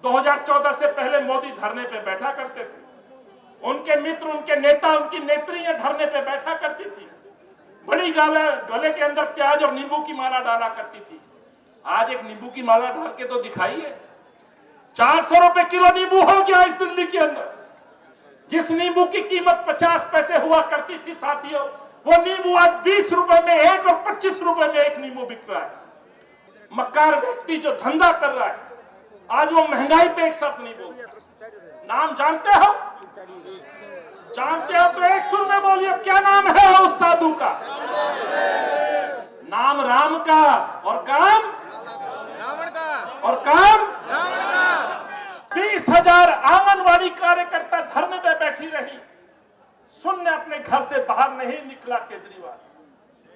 2014 से पहले मोदी धरने पे बैठा करते थे, उनके मित्र, उनके नेता, उनकी नेत्रियां धरने पे बैठा करती थी, बड़ी गले के अंदर प्याज और नींबू की माला डाला करती थी। आज एक नींबू की माला डाल के तो दिखाइए। 400 रुपए किलो नींबू हो गया इस दिल्ली के अंदर। जिस नींबू की कीमत 50 पैसे हुआ करती थी साथियों, वो नींबू आज 20 रुपए में एक और 25 रुपए में एक नींबू बिक रहा है। मक्कार व्यक्ति जो धंधा कर रहा है, आज वो महंगाई पे एक शब्द नहीं बोलता। नाम जानते हो? जानते हो तो एक सुर में बोलिए, क्या नाम है उस साधु का? नाम राम का, और काम रावण का, और काम 20,000 आंगनवाड़ी कार्यकर्ता धरने पे बैठी रही, सुनने अपने घर से बाहर नहीं निकला केजरीवाल,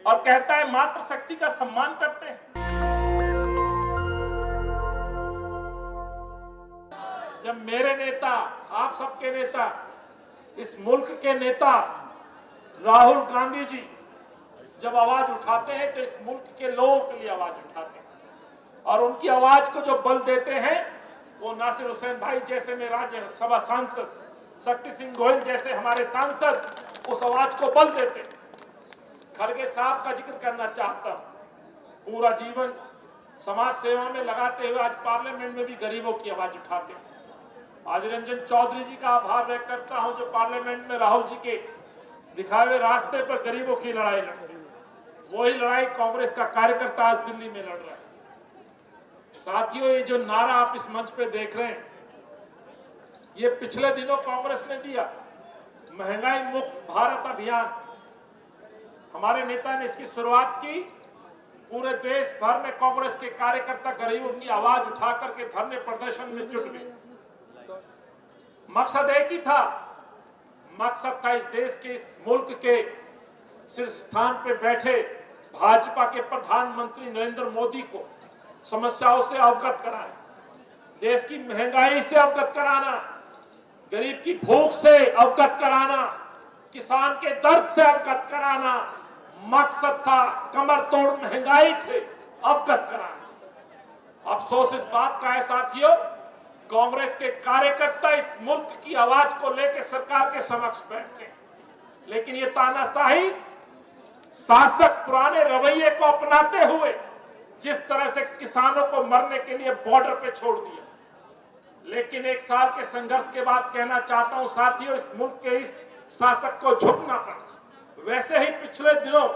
और कहता है मातृशक्ति का सम्मान करते हैं। जब मेरे नेता, आप सबके नेता, इस मुल्क के नेता राहुल गांधी जी जब आवाज उठाते हैं तो इस मुल्क के लोगों के लिए आवाज उठाते हैं, और उनकी आवाज को जो बल देते हैं वो नासिर हुसैन भाई जैसे में राज्यसभा सांसद, शक्ति सिंह गोयल जैसे हमारे सांसद उस आवाज को बल देते हैं। खड़गे साहब का जिक्र करना चाहता हूं, पूरा जीवन समाज सेवा में लगाते हुए आज पार्लियामेंट में भी गरीबों की आवाज उठाते हैं। आदिर रंजन चौधरी जी का आभार व्यक्त करता हूं जो पार्लियामेंट में राहुल जी के दिखाए हुए रास्ते पर गरीबों की लड़ाई लड़ते हैं। वही लड़ाई कांग्रेस का कार्यकर्ता आज दिल्ली में लड़ रहा है। साथियों, ये जो नारा आप इस मंच पे देख रहे हैं, ये पिछले दिनों कांग्रेस ने दिया, महंगाई मुक्त भारत अभियान। हमारे नेता ने इसकी शुरुआत की। पूरे देश भर में कांग्रेस के कार्यकर्ता गरीबों की आवाज उठा करके धरने प्रदर्शन में जुट गए। मकसद एक ही था, मकसद था इस देश के, इस मुल्क के शीर्ष स्थान पे बैठे भाजपा के प्रधानमंत्री नरेंद्र मोदी को समस्याओं से अवगत कराना, देश की महंगाई से अवगत कराना, गरीब की भूख से अवगत कराना, किसान के दर्द से अवगत कराना। मकसद था कमर तोड़ महंगाई थे अवगत कराना। अफसोस इस बात का है साथियों, कांग्रेस के कार्यकर्ता इस मुल्क की आवाज को लेकर सरकार के समक्ष बैठते हैं, लेकिन ये तानाशाही शासक पुराने रवैये को अपनाते हुए जिस तरह से किसानों को मरने के लिए बॉर्डर पे छोड़ दिया। लेकिन एक साल के संघर्ष के बाद कहना चाहता हूं साथियों, इस मुल्क के इस शासक को झुकना पड़ा। वैसे ही पिछले दिनों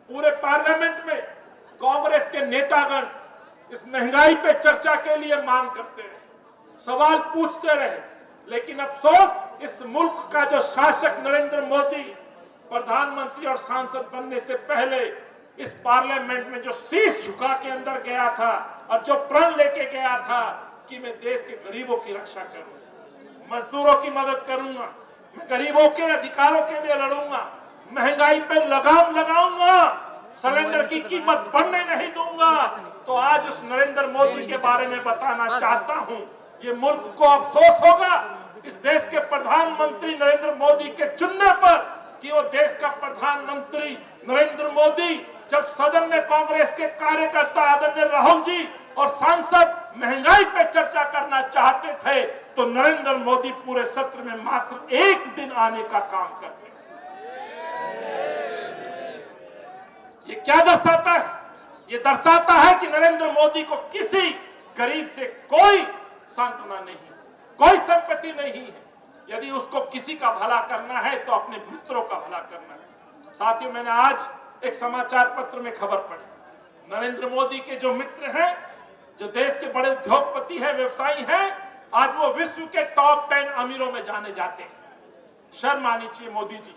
पूरे पार्लियामेंट में कांग्रेस के नेतागण इस महंगाई पे चर्चा के लिए मांग करते रहे, सवाल पूछते रहे, लेकिन अफसोस इस मुल्क का जो शासक नरेंद्र मोदी प्रधानमंत्री और सांसद बनने से पहले इस पार्लियामेंट में जो शीश झुका के अंदर गया था और जो प्रण लेके गया था कि मैं देश के गरीबों की रक्षा करूंगा, मजदूरों की मदद करूंगा, मैं गरीबों के अधिकारों के लिए लड़ूंगा, महंगाई पे लगाम लगाऊंगा, सिलेंडर की कीमत बढ़ने नहीं दूंगा, तो आज उस नरेंद्र मोदी के बारे में बताना चाहता हूं, ये मुल्क को अफसोस होगा इस देश के प्रधानमंत्री नरेंद्र मोदी के चुनने पर कि वो देश का प्रधानमंत्री नरेंद्र मोदी जब सदन में कांग्रेस के कार्यकर्ता आदरणीय राहुल जी और सांसद महंगाई पे चर्चा करना चाहते थे तो नरेंद्र मोदी पूरे सत्र में मात्र एक दिन आने का काम करते। ये क्या दर्शाता है? ये दर्शाता है कि नरेंद्र मोदी को किसी गरीब से कोई सांत्वना नहीं, कोई संपत्ति नहीं है। यदि उसको किसी का भला करना है तो अपने मित्रों का भला करना है। साथियों, मैंने आज एक समाचार पत्र में खबर पढ़ी, नरेंद्र मोदी के जो मित्र हैं, जो देश के बड़े उद्योगपति हैं, व्यवसायी हैं, आज वो विश्व के टॉप 10 अमीरों में जाने जाते हैं। शर्म आनी चाहिए मोदी जी।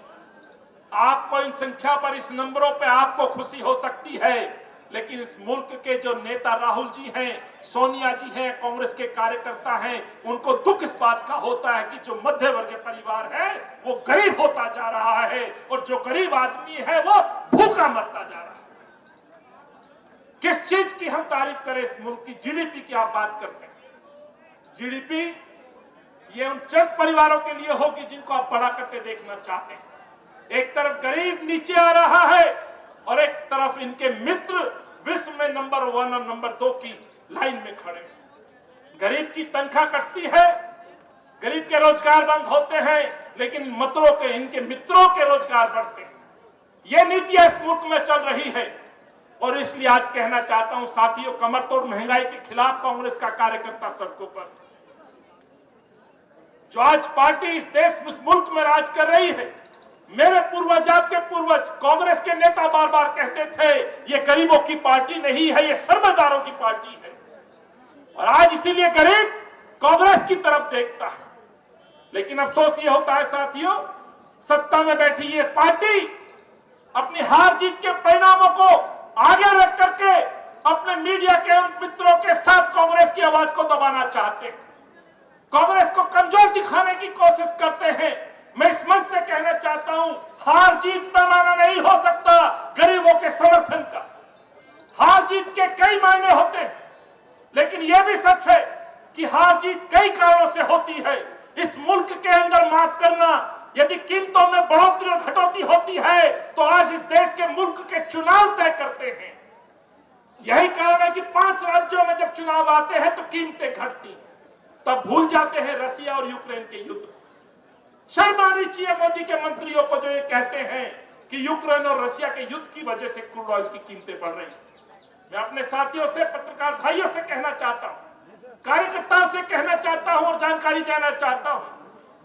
आपको इन संख्या पर, इस नंबरों पे आपको खुशी हो सकती है, लेकिन इस मुल्क के जो नेता राहुल जी हैं, सोनिया जी हैं, कांग्रेस के कार्यकर्ता हैं, उनको दुख इस बात का होता है कि जो मध्य वर्गीय परिवार है वो गरीब होता जा रहा है और जो गरीब आदमी है वो भूखा मरता जा रहा है। किस चीज की हम तारीफ करें? इस मुल्क की जीडीपी की आप बात करते हैं। जीडीपी ये उन चंद परिवारों के लिए होगी जिनको आप बड़ा करते देखना चाहते हैं। एक तरफ गरीब नीचे आ रहा है और एक तरफ इनके मित्र विश्व में नंबर 1 और नंबर 2 की लाइन में खड़े। गरीब की तनख्वाह कटती है, गरीब के रोजगार बंद होते हैं, लेकिन मतरों के, इनके मित्रों के रोजगार बढ़ते हैं। यह नीतियां इस मुल्क में चल रही है। और इसलिए आज कहना चाहता हूं साथियों, कमर तोड़ महंगाई के खिलाफ कांग्रेस का कार्यकर्ता सड़कों पर, जो आज पार्टी इस देश, इस मुल्क में राज कर रही है। मेरे पूर्वज, आपके पूर्वज, कांग्रेस के नेता बार बार कहते थे ये गरीबों की पार्टी नहीं है, ये सरमादारों की पार्टी है। और आज इसीलिए गरीब कांग्रेस की तरफ देखता है। लेकिन अफसोस ये होता है साथियों, सत्ता में बैठी ये पार्टी अपनी हार जीत के परिणामों को आगे रख करके अपने मीडिया के उन मित्रों के साथ कांग्रेस की आवाज को दबाना चाहते हैं, कांग्रेस को कमजोर दिखाने की कोशिश करते हैं। मैं इस मंच से कहना चाहता हूं, हार जीत पैमाना नहीं हो सकता गरीबों के समर्थन का। हार जीत के कई मायने होते हैं, लेकिन यह भी सच है कि हार जीत कई कारणों से होती है। इस मुल्क के अंदर, माफ करना, यदि कीमतों में बढ़ोतरी और घटोतरी होती है तो आज इस देश के मुल्क के चुनाव तय करते हैं। यही कारण है कि 5 राज्यों में जब चुनाव आते हैं तो कीमतें घटती, तब भूल जाते हैं रसिया और यूक्रेन के युद्ध। शर्म आनी चाहिए मोदी के मंत्रियों को जो ये कहते हैं कि यूक्रेन और रसिया के युद्ध की वजह से क्रूड ऑयल की कीमतें बढ़ रही हैं। मैं अपने साथियों से, पत्रकार भाइयों से कहना चाहता हूं, कार्यकर्ताओं से कहना चाहता हूं और जानकारी देना चाहता हूं,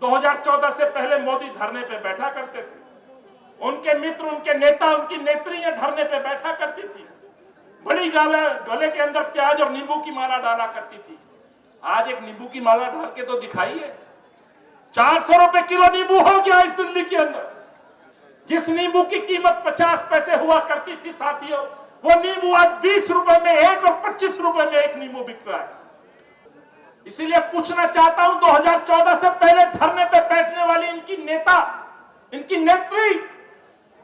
2014 से पहले मोदी धरने पे बैठा करते थे, उनके मित्र, उनके नेता, उनकी नेत्रियां धरने पे बैठा करती थी, बड़ी गले के अंदर प्याज और नींबू की माला डाला करती थी। आज एक नींबू की माला डाल के तो दिखाइए। 400 रुपए किलो नींबू हो गया इस दिल्ली के अंदर। जिस नींबू की कीमत 50 पैसे हुआ करती थी साथियों, वो नींबू आज 20 रुपए में एक और 25 रुपए में एक नींबू बिक रहा है। इसीलिए पूछना चाहता हूं, 2014 से पहले धरने पे बैठने वाली इनकी नेता, इनकी नेत्री,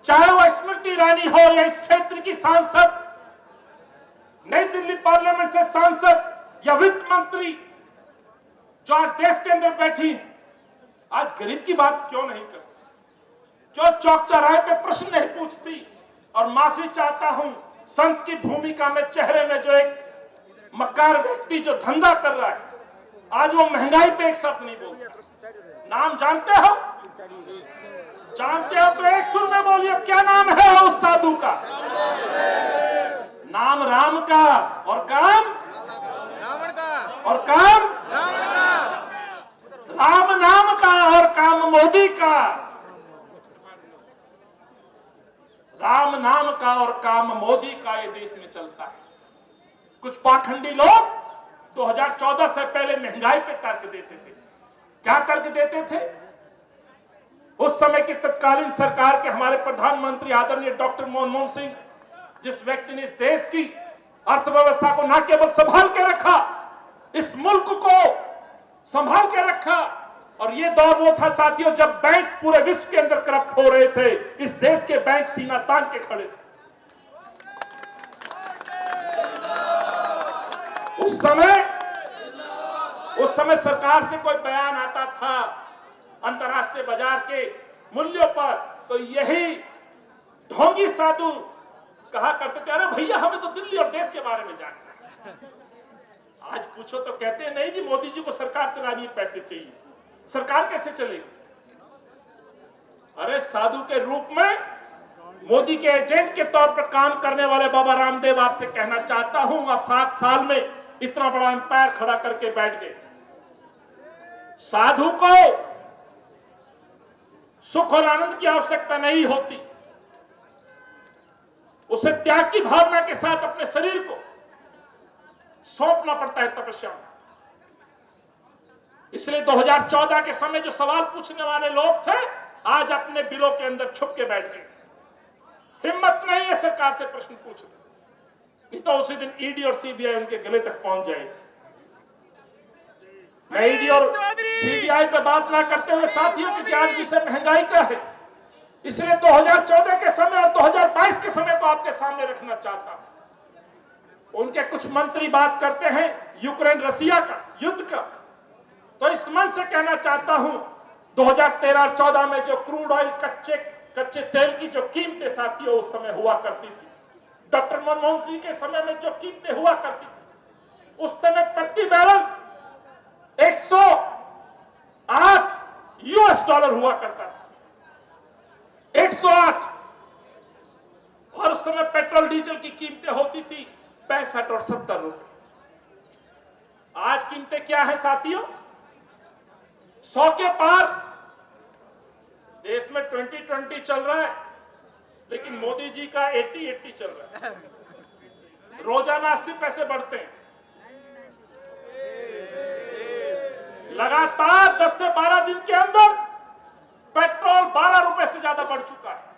चाहे वो स्मृति ईरानी हो या इस क्षेत्र की सांसद, नई दिल्ली पार्लियामेंट से सांसद या वित्त मंत्री, जो आज देश के अंदर बैठी है, आज गरीब की बात क्यों नहीं करती? क्यों चौक चौराहे पे प्रश्न नहीं पूछती? और माफी चाहता हूं, संत की भूमिका में, चेहरे में जो एक मक्कार व्यक्ति जो धंधा कर रहा है, आज वो महंगाई पे एक शब्द नहीं बोलता। नाम जानते हो? जानते हो तो एक सुर में बोलिए, क्या नाम है उस साधु का? नाम राम का, और काम रावण का, और काम रावण का। राम नाम का और काम मोदी का। राम नाम का और काम मोदी का ये देश में चलता है। कुछ पाखंडी लोग 2014 से पहले महंगाई पे तर्क देते थे। क्या तर्क देते थे? उस समय की तत्कालीन सरकार के हमारे प्रधानमंत्री आदरणीय डॉक्टर मनमोहन सिंह, जिस व्यक्ति ने इस देश की अर्थव्यवस्था को न केवल संभाल के रखा, इस मुल्क को संभाल के रखा। और ये दौर वो था साथियों जब बैंक पूरे विश्व के अंदर करप्ट हो रहे थे, इस देश के बैंक सीना तान के खड़े थे। उस समय सरकार से कोई बयान आता था अंतरराष्ट्रीय बाजार के मूल्यों पर, तो यही ढोंगी साधु कहा करते थे, अरे भैया हमें तो दिल्ली और देश के बारे में जानना है। आज पूछो तो कहते हैं नहीं जी, मोदी जी को सरकार चलानी है, पैसे चाहिए, सरकार कैसे चलेगी? अरे साधु के रूप में मोदी के एजेंट के तौर पर काम करने वाले बाबा रामदेव, आपसे कहना चाहता हूं, आप 7 साल में इतना बड़ा एम्पायर खड़ा करके बैठ गए। साधु को सुख और आनंद की आवश्यकता नहीं होती, उसे त्याग की भावना के साथ अपने शरीर को सौंपना पड़ता है तपस्या में। इसलिए 2014 के समय जो सवाल पूछने वाले लोग थे, आज अपने बिलों के अंदर छुप के बैठ गए। हिम्मत नहीं है सरकार से प्रश्न पूछने, नहीं तो उसी दिन ईडी और सीबीआई उनके गले तक पहुंच जाएगी। मैं ईडी और सीबीआई पे बात ना करते हुए साथियों की आज विषय महंगाई का है, इसलिए 2014 के समय और 2022 के समय को आपके सामने रखना चाहता हूं। उनके कुछ मंत्री बात करते हैं यूक्रेन रसिया का युद्ध का, तो इस मन से कहना चाहता हूं 2013 और 14 में जो क्रूड ऑयल, कच्चे तेल की जो कीमतें साथियों उस समय हुआ करती थी, डॉक्टर मनमोहन सिंह के समय में जो कीमतें हुआ करती थी, उस समय प्रति बैरल $10 हुआ करता था, 108। और उस समय पेट्रोल डीजल की कीमतें होती थी 65 और 70 रुपए। आज कीमतें क्या है साथियों? 100 के पार। देश में 2020 चल रहा है, लेकिन मोदी जी का 80-80 चल रहा है। रोजाना 80 पैसे बढ़ते हैं। लगातार 10 से 12 दिन के अंदर पेट्रोल 12 रुपए से ज्यादा बढ़ चुका है।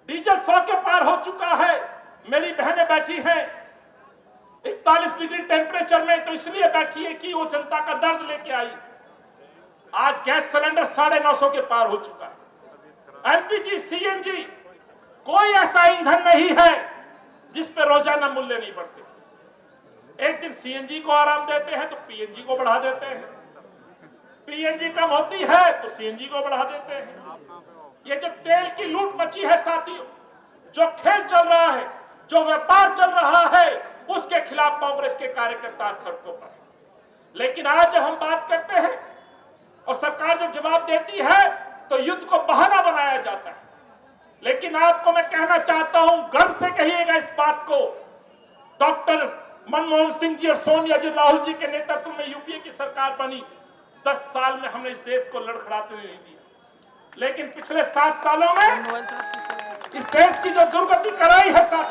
डीजल 100 के पार हो चुका है। मेरी बहनें बैठी हैं 41 डिग्री टेम्परेचर में, तो इसलिए बैठी है कि वो जनता का दर्द लेके आई। आज गैस सिलेंडर 950 के पार हो चुका है। एलपीजी, सीएनजी, कोई ऐसा ईंधन नहीं है जिस पे रोजाना मूल्य नहीं बढ़ते। एक दिन सीएनजी को आराम देते हैं तो पीएनजी को बढ़ा देते हैं, पीएनजी कम होती है तो सीएनजी को बढ़ा देते हैं। ये जो तेल की लूट मची है साथियों, जो खेल चल रहा है, जो व्यापार चल रहा है, उसके खिलाफ कांग्रेस के कार्यकर्ता सड़कों पर। लेकिन आज जब हम बात करते हैं और सरकार जब जवाब देती है तो युद्ध को बहाना बनाया जाता है। लेकिन आपको मैं कहना चाहता हूं, गर्व से कहिएगा इस बात को, डॉक्टर मनमोहन सिंह जी और सोनिया जी, राहुल जी के नेतृत्व में यूपीए की सरकार बनी। 10 साल में हमने इस देश को लड़खड़ाते नहीं दिया, लेकिन पिछले 7 सालों में इस देश की जो दुर्गति कराई है साथ,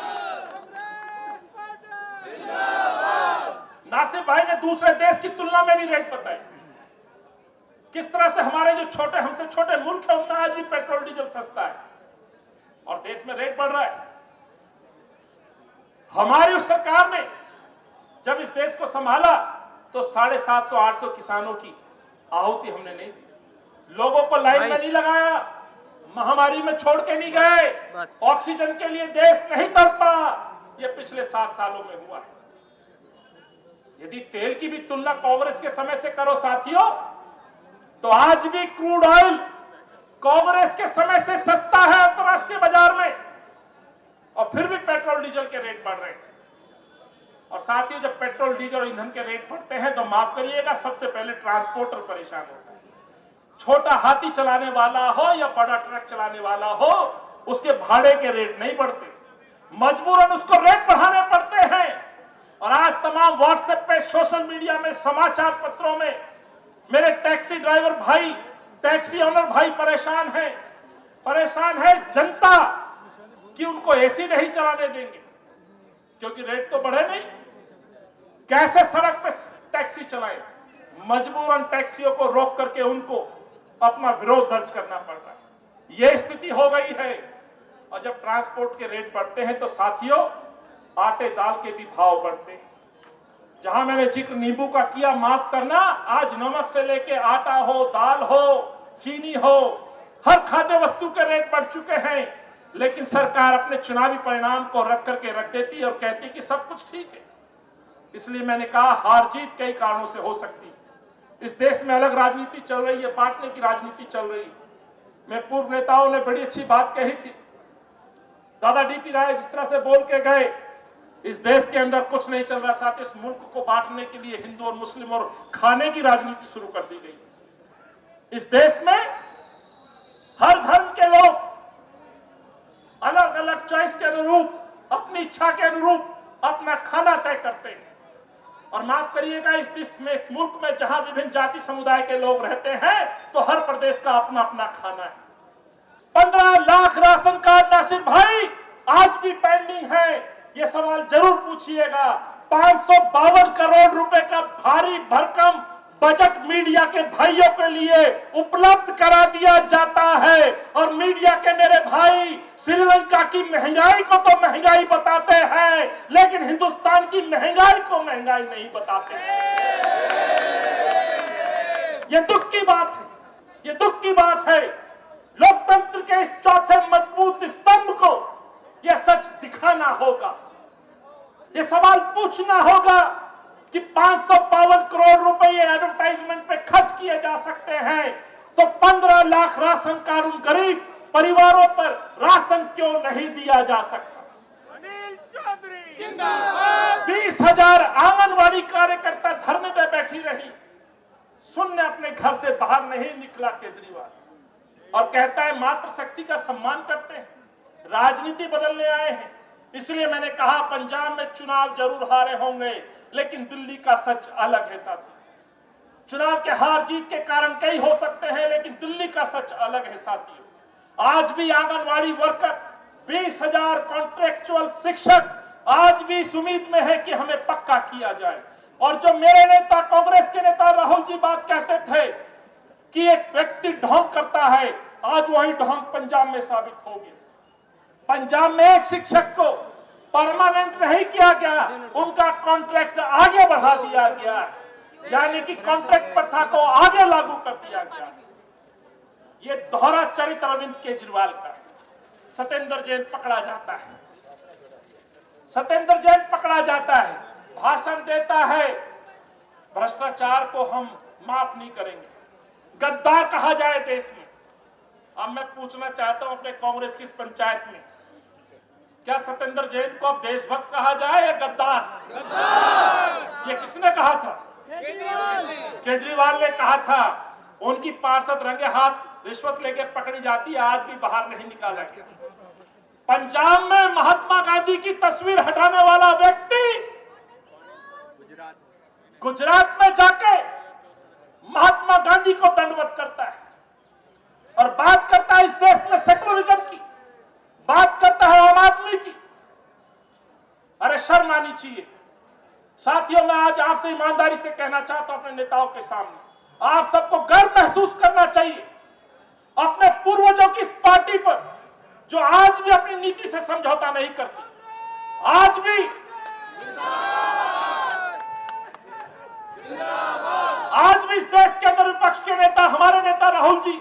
नासिर भाई ने दूसरे देश की तुलना में भी रेट बताई। किस तरह से हमारे जो छोटे, हमसे छोटे मुल्क है, उनमें आज भी पेट्रोल डीजल सस्ता है और देश में रेट बढ़ रहा है। हमारी उस सरकार ने जब इस देश को संभाला तो 750-800 किसानों की आहुति हमने नहीं दी। लोगों को लाइन में नहीं लगाया, महामारी में छोड़ के नहीं गए, ऑक्सीजन के लिए देश नहीं तड़पा। ये पिछले 7 सालों में हुआ है। यदि तेल की भी तुलना कांग्रेस के समय से करो साथियों, तो आज भी क्रूड ऑयल कांग्रेस के समय से सस्ता है अंतरराष्ट्रीय बाजार में, और फिर भी पेट्रोल डीजल के रेट बढ़ रहे हैं। और साथियों, जब पेट्रोल डीजल और ईंधन के रेट बढ़ते हैं तो माफ करिएगा, सबसे पहले ट्रांसपोर्टर परेशान होता है। छोटा हाथी चलाने वाला हो या बड़ा ट्रक चलाने वाला हो, उसके भाड़े के रेट नहीं बढ़ते, मजबूरन उसको रेट बढ़ाने पड़ते हैं। और आज तमाम व्हाट्सएप पे, सोशल मीडिया में, समाचार पत्रों में मेरे टैक्सी ड्राइवर भाई, टैक्सी ओनर भाई परेशान है जनता कि उनको एसी नहीं चलाने देंगे क्योंकि रेट तो बढ़े नहीं। कैसे सड़क पे टैक्सी चलाएं? मजबूरन टैक्सियों को रोक करके उनको अपना विरोध दर्ज करना पड़ रहा है। यह स्थिति हो गई है। और जब ट्रांसपोर्ट के रेट बढ़ते हैं तो साथियों, आटे दाल के भी भाव बढ़ते हैं। जहां मैंने जिक्र नींबू का किया, माफ करना, आज नमक से लेके आटा हो, दाल हो, चीनी हो, हर खाद्य वस्तु के रेट बढ़ चुके हैं। लेकिन सरकार अपने चुनावी परिणाम को रख करके रख देती है और कहती कि सब कुछ ठीक है। इसलिए मैंने कहा, हार जीत कई कारणों से हो सकती है। इस देश में अलग राजनीति चल रही है, बांटने की राजनीति चल रही है। मैं पूर्व नेताओं ने बड़ी अच्छी बात कही थी। दादा डीपी राय जिस तरह से बोल के गए, इस देश के अंदर कुछ नहीं चल रहा। साथ इस मुल्क को बांटने के लिए हिंदू और मुस्लिम और खाने की राजनीति शुरू कर दी गई। इस देश में हर धर्म के लोग अलग अलग चॉइस के अनुरूप, अपनी इच्छा के अनुरूप अपना खाना तय करते हैं। और माफ करिएगा, इस देश में, इस मुल्क में जहां विभिन्न जाति समुदाय के लोग रहते हैं, तो हर प्रदेश का अपना अपना खाना है। 15 लाख राशन कार्ड नासिर भाई आज भी पेंडिंग है। ये सवाल जरूर पूछिएगा। 552 करोड़ रुपए का भारी भरकम बजट मीडिया के भाइयों के लिए उपलब्ध करा दिया जाता है। और मीडिया के मेरे भाई श्रीलंका की महंगाई को तो महंगाई बताते हैं, लेकिन हिंदुस्तान की महंगाई को महंगाई नहीं बताते। ये दुख की बात है, ये दुख की बात है। लोकतंत्र के इस चौथे मजबूत स्तंभ को यह सच दिखाना होगा। ये सवाल पूछना होगा कि 552 करोड़ रुपए एडवर्टाइजमेंट पे खर्च किए जा सकते हैं, तो 15 लाख राशन कार्ड उन गरीब परिवारों पर राशन क्यों नहीं दिया जा सकता? अनिल चौधरी जिंदाबाद। 20,000 आंगनवाड़ी कार्यकर्ता धरने पे बैठी रही। शून्य अपने घर से बाहर नहीं निकला केजरीवाल, और कहता है मातृशक्ति का सम्मान करते हैं, राजनीति बदलने आए हैं। इसलिए मैंने कहा पंजाब में चुनाव जरूर हारे होंगे, लेकिन दिल्ली का सच अलग है साथियों। चुनाव के हार जीत के कारण कई हो सकते हैं, लेकिन दिल्ली का सच अलग है साथियों। आज भी आंगनवाड़ी वर्कर, 20,000 कॉन्ट्रेक्चुअल शिक्षक आज भी इस उम्मीद में है कि हमें पक्का किया जाए। और जो मेरे नेता, कांग्रेस के नेता राहुल जी बात कहते थे कि एक व्यक्ति ढोंग करता है, आज वही ढोंग पंजाब में साबित हो गया। पंजाब में एक शिक्षक को परमानेंट नहीं किया गया, उनका कॉन्ट्रैक्ट आगे बढ़ा दिया गया है, यानी कि कॉन्ट्रैक्ट प्रथा को आगे लागू कर दिया गया। ये दोहरा चरित्र अरविंद केजरीवाल का। सत्येंद्र जैन पकड़ा जाता है, सत्येंद्र जैन पकड़ा जाता है, भाषण देता है, भ्रष्टाचार को हम माफ नहीं करेंगे, गद्दार कहा जाए देश में। अब मैं पूछना चाहता हूं अपने कांग्रेस की इस पंचायत में, क्या सत्येंद्र जैन को अब देशभक्त कहा जाए या गद्दार? ये किसने कहा था? केजरीवाल ने कहा था। उनकी पार्षद रंगे हाथ रिश्वत लेके पकड़ी जाती है, आज भी बाहर नहीं निकाला गया। पंजाब में महात्मा गांधी की तस्वीर हटाने वाला व्यक्ति गुजरात में जाके महात्मा गांधी को दंडवत करता है और बात करता है इस देश में सेकुलरिज्म की, बात करता है आम आदमी की। अरे शर्म आनी चाहिए साथियों। मैं आज आपसे ईमानदारी से कहना चाहता हूं अपने नेताओं के सामने, आप सबको गर्व महसूस करना चाहिए अपने पूर्वजों की इस पार्टी पर, जो आज भी अपनी नीति से समझौता नहीं करती। आज भी इस देश के अंदर विपक्ष के नेता, हमारे नेता राहुल जी,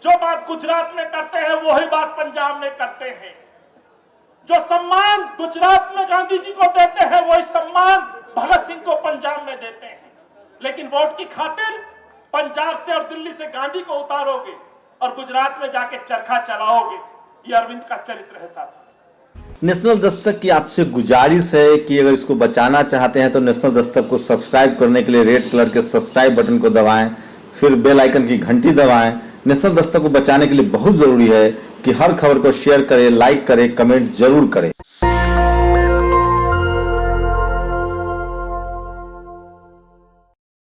जो बात गुजरात में करते हैं वही बात पंजाब में करते हैं। जो सम्मान गुजरात में गांधी जी को देते हैं वही सम्मान भगत सिंह को पंजाब में देते हैं। लेकिन वोट की खातिर पंजाब से और दिल्ली से गांधी को उतारोगे और गुजरात में जाके चरखा चलाओगे। ये अरविंद का चरित्र है साथ। नेशनल दस्तक की आपसे गुजारिश है कि अगर इसको बचाना चाहते हैं तो नेशनल दस्तक को सब्सक्राइब करने के लिए रेड कलर के सब्सक्राइब बटन को दबाएं, फिर बेल आइकन की घंटी दबाएं। नेशनल दस्तक को बचाने के लिए बहुत जरूरी है कि हर खबर को शेयर करें, लाइक करें, कमेंट जरूर करें।